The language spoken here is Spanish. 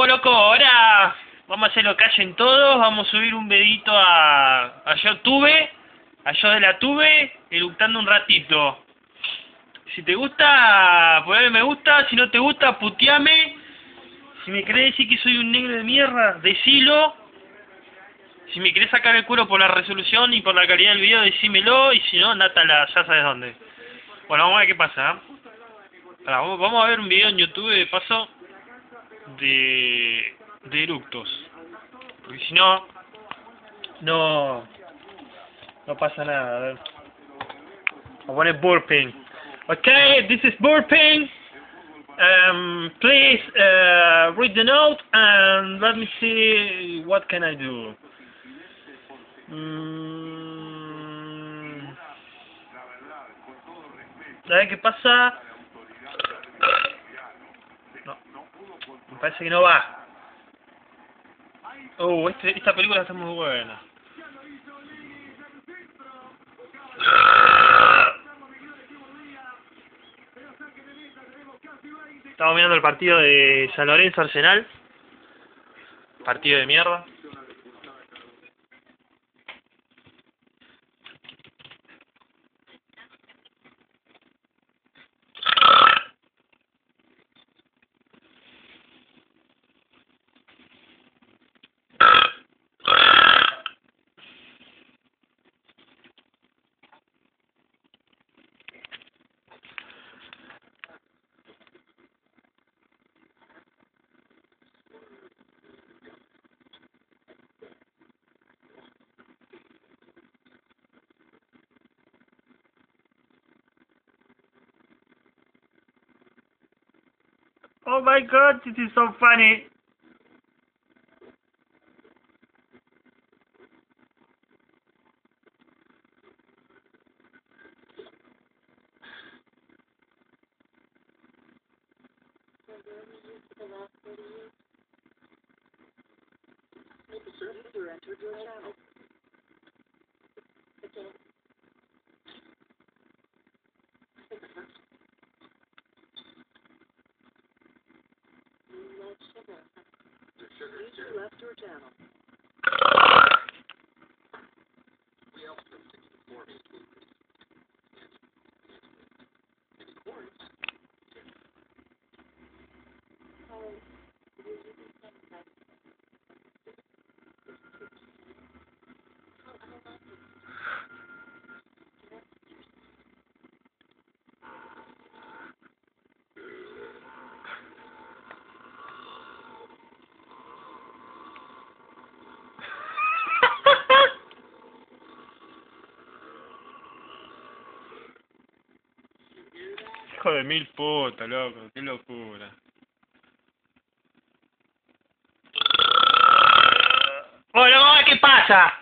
loco, ahora vamos a hacer lo que callen todos, vamos a subir un videito a YouTube, a Yo de la Tube, eructando un ratito. Si te gusta, ponle me gusta, si no te gusta, puteame. Si me querés decir que soy un negro de mierda, decilo. Si me querés sacar el culo por la resolución y por la calidad del video, decímelo, y si no, andátala, ya sabes dónde. Bueno, vamos a ver qué pasa, ¿eh? Ahora, vamos a ver un video en YouTube de paso de eructos. Porque si no, no pasa nada. A ver. Voy a poner burping. Okay, this is burping. Please read the note and let me see what can I do. A ver qué pasa. No, me parece que no va. Esta película está muy buena. Estamos mirando el partido de San Lorenzo Arsenal. Partido de mierda. Oh my god, this is so funny. Hijo de mil putas, loco, qué locura. Bueno, vamos a ver qué pasa.